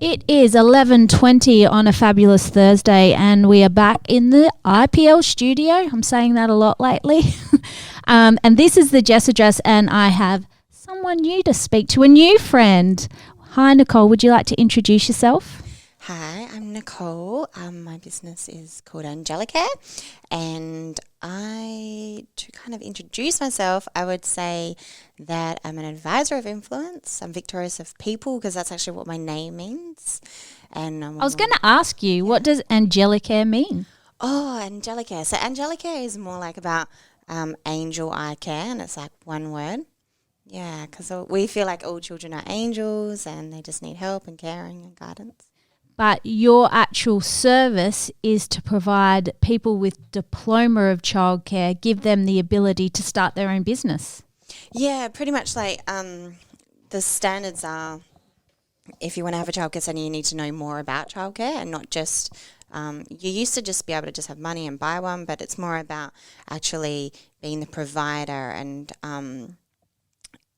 It is 11:20 on a fabulous Thursday, and we are back in the IPL studio. I'm saying that a lot lately. And this is the Jess Address, and I have someone new to speak to, a new friend. Hi, Nicole. Would you like to introduce yourself? Hi, I'm Nicole. My business is called Angelica, and to kind of introduce myself, I would say that I'm an advisor of influence. I'm victorious of people, because that's actually what my name means. And I was going to ask you, what does Angelica mean? Oh, Angelica. So Angelica is more like about angel eye care, and it's like one word. Yeah, because we feel like all children are angels and they just need help and caring and guidance. But your actual service is to provide people with diploma of childcare, give them the ability to start their own business. Yeah, pretty much like the standards are, if you want to have a childcare centre, you need to know more about childcare and not just, you used to just be able to just have money and buy one, but it's more about actually being the provider and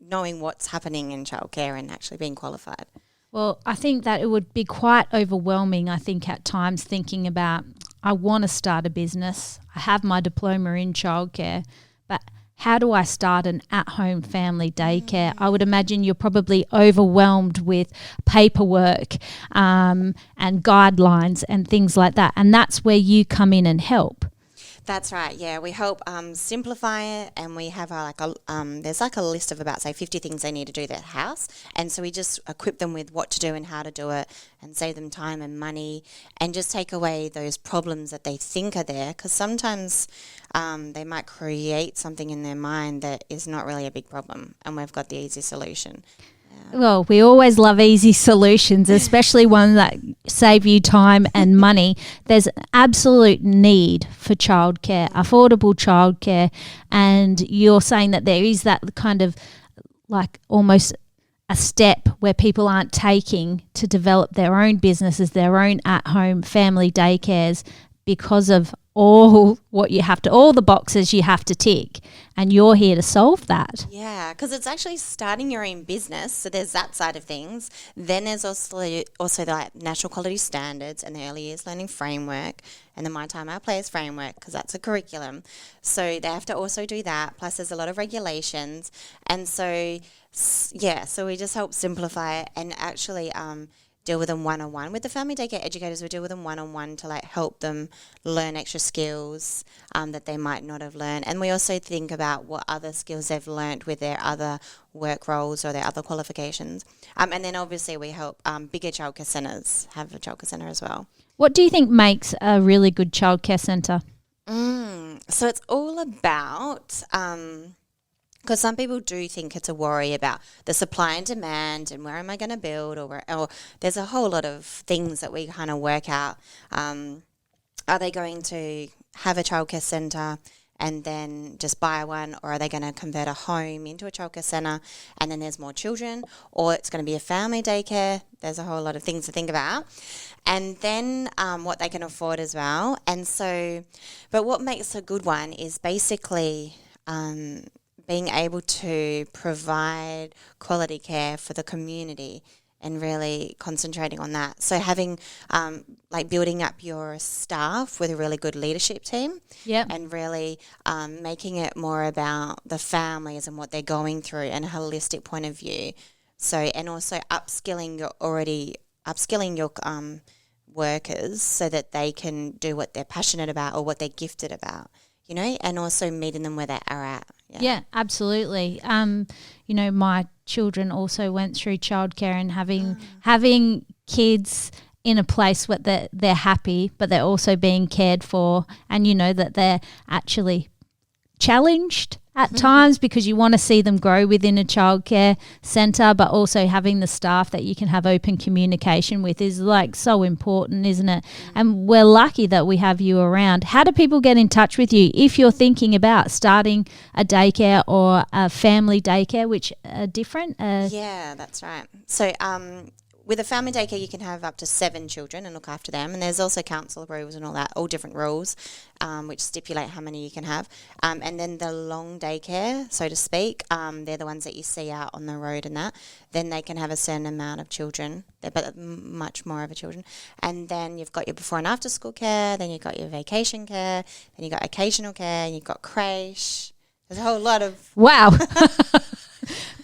knowing what's happening in childcare and actually being qualified. Well, I think that it would be quite overwhelming, I think, at times thinking about, I want to start a business, I have my diploma in childcare, but how do I start an at-home family daycare? I would imagine you're probably overwhelmed with paperwork and guidelines and things like that, and that's where you come in and help. That's right. Yeah, we help simplify it, and we have there's like a list of about, say, 50 things they need to do at their house, and so we just equip them with what to do and how to do it, and save them time and money, and just take away those problems that they think are there, because sometimes they might create something in their mind that is not really a big problem, and we've got the easy solution. Well, we always love easy solutions, especially ones that save you time and money. There's an absolute need for childcare, affordable childcare, and you're saying that there is that kind of like almost a step where people aren't taking to develop their own businesses, their own at-home family daycares, because of all the boxes you have to tick, and you're here to solve that. Yeah, because it's actually starting your own business, so there's that side of things. Then there's also the like national quality standards and the early years learning framework and the My Time Our Players framework, because that's a curriculum. So they have to also do that, plus there's a lot of regulations, and so we just help simplify it and actually deal with them one-on-one. With the family daycare educators, we deal with them one-on-one to like help them learn extra skills that they might not have learned. And we also think about what other skills they've learned with their other work roles or their other qualifications. And then obviously we help bigger childcare centres have a childcare centre as well. What do you think makes a really good childcare centre? So it's all about... because some people do think it's a worry about the supply and demand and where am I going to build, or there's a whole lot of things that we kind of work out. Are they going to have a childcare centre and then just buy one, or are they going to convert a home into a childcare centre and then there's more children, or it's going to be a family daycare? There's a whole lot of things to think about. And then what they can afford as well. And so, but what makes a good one is basically... being able to provide quality care for the community and really concentrating on that. So having, building up your staff with a really good leadership team, and really making it more about the families and what they're going through and a holistic point of view. So, and also upskilling your workers so that they can do what they're passionate about or what they're gifted about, and also meeting them where they are at. Yeah, absolutely. My children also went through childcare, and having kids in a place where they're happy, but they're also being cared for, and that they're actually challenged at times, because you want to see them grow within a childcare centre, but also having the staff that you can have open communication with is like so important, isn't it? And we're lucky that we have you around. How do people get in touch with you if you're thinking about starting a daycare or a family daycare, which are different? Yeah, that's right. So with a family daycare, you can have up to 7 children and look after them. And there's also council rules and all that, all different rules, which stipulate how many you can have. And then the long daycare, so to speak, they're the ones that you see out on the road and that. Then they can have a certain amount of children, but much more of a children. And then you've got your before and after school care, then you've got your vacation care, then you've got occasional care, and you've got creche. There's a whole lot of... Wow.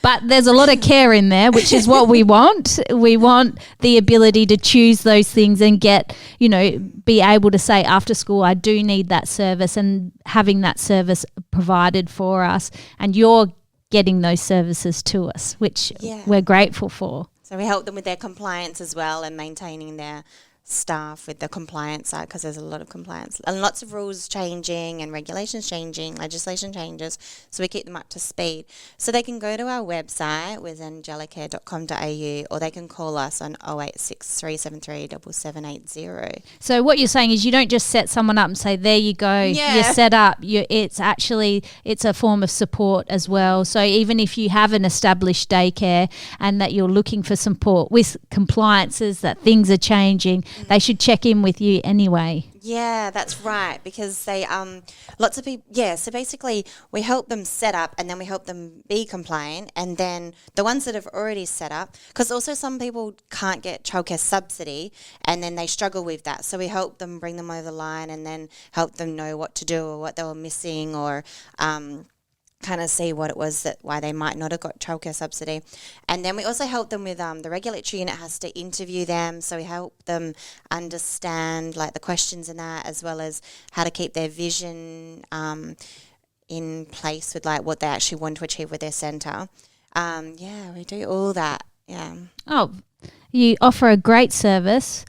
But there's a lot of care in there, which is what we want. We want the ability to choose those things and get, be able to say after school, I do need that service, and having that service provided for us. And you're getting those services to us, which we're grateful for. So we help them with their compliance as well, and maintaining their staff with the compliance side, because there's a lot of compliance and lots of rules changing and regulations changing, legislation changes, so we keep them up to speed. So they can go to our website with angelicare.com.au, or they can call us on 086 373 7780. So what you're saying is you don't just set someone up and say, there you go, you're set up. It's a form of support as well. So even if you have an established daycare and that you're looking for support with compliances, that things are changing, they should check in with you anyway. Yeah, that's right, because they lots of people, so basically we help them set up, and then we help them be compliant, and then the ones that have already set up, because also some people can't get childcare subsidy and then they struggle with that, so we help them bring them over the line, and then help them know what to do or what they were missing, or kind of see what it was why they might not have got childcare subsidy. And then we also help them with the regulatory unit has to interview them, so we help them understand like the questions in that, as well as how to keep their vision in place with like what they actually want to achieve with their centre. We do all that. Yeah. Oh, you offer a great service.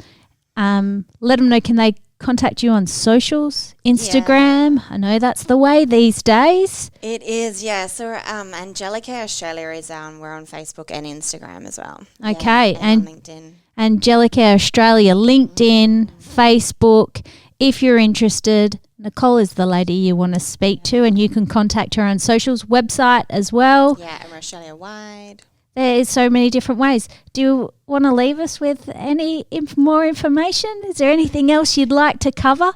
Let them know, can they contact you on socials, Instagram? I know that's the way these days. It is, yeah. So Angelicare Australia is we're on Facebook and Instagram as well. Okay, and on LinkedIn. Angelicare Australia, LinkedIn, Facebook. If you're interested, Nicole is the lady you want to speak to, and you can contact her on socials, website as well. Yeah, and we're Australia-wide. There is so many different ways. Do you want to leave us with any more information? Is there anything else you'd like to cover?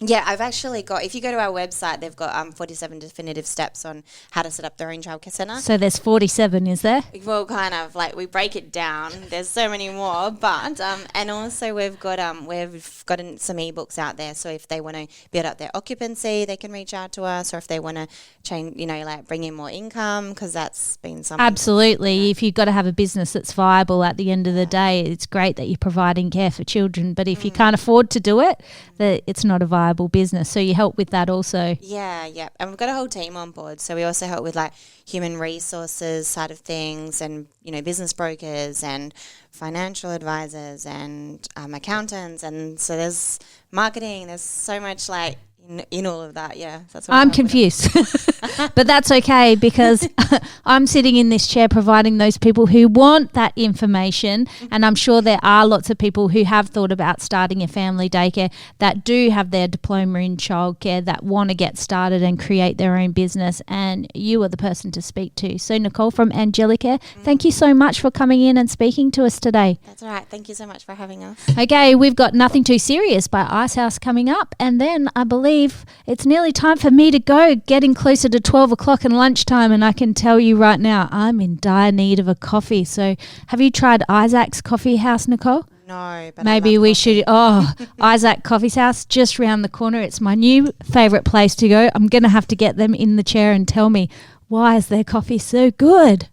I've actually got, if you go to our website, they've got 47 definitive steps on how to set up their own childcare centre. So there's 47, is there? Well, kind of, like we break it down. There's so many more, but, and also we've got some ebooks out there. So if they want to build up their occupancy, they can reach out to us, or if they want to change, bring in more income, because that's been something. Absolutely. If you've got to have a business that's viable at the end of the day, it's great that you're providing care for children. But if you can't afford to do it, it's not a viable business, so you help with that also. Yeah, and we've got a whole team on board, so we also help with like human resources side of things, and business brokers and financial advisors and accountants, and so there's marketing, there's so much like in all of that. That's what I'm confused. But that's okay, because I'm sitting in this chair providing those people who want that information, and I'm sure there are lots of people who have thought about starting a family daycare that do have their diploma in childcare that want to get started and create their own business, and you are the person to speak to. So Nicole from Angelicare, thank you so much for coming in and speaking to us today. That's all right. Thank you so much for having us. Okay, we've got Nothing Too Serious by Icehouse coming up, and then I believe it's nearly time for me to go, getting closer to 12 o'clock and lunchtime, and I can tell you right now I'm in dire need of a coffee. So have you tried Isaac's Coffee House, Nicole? No, but maybe we should. Isaac Coffee House, just round the corner. It's my new favourite place to go. I'm going to have to get them in the chair and tell me, why is their coffee so good?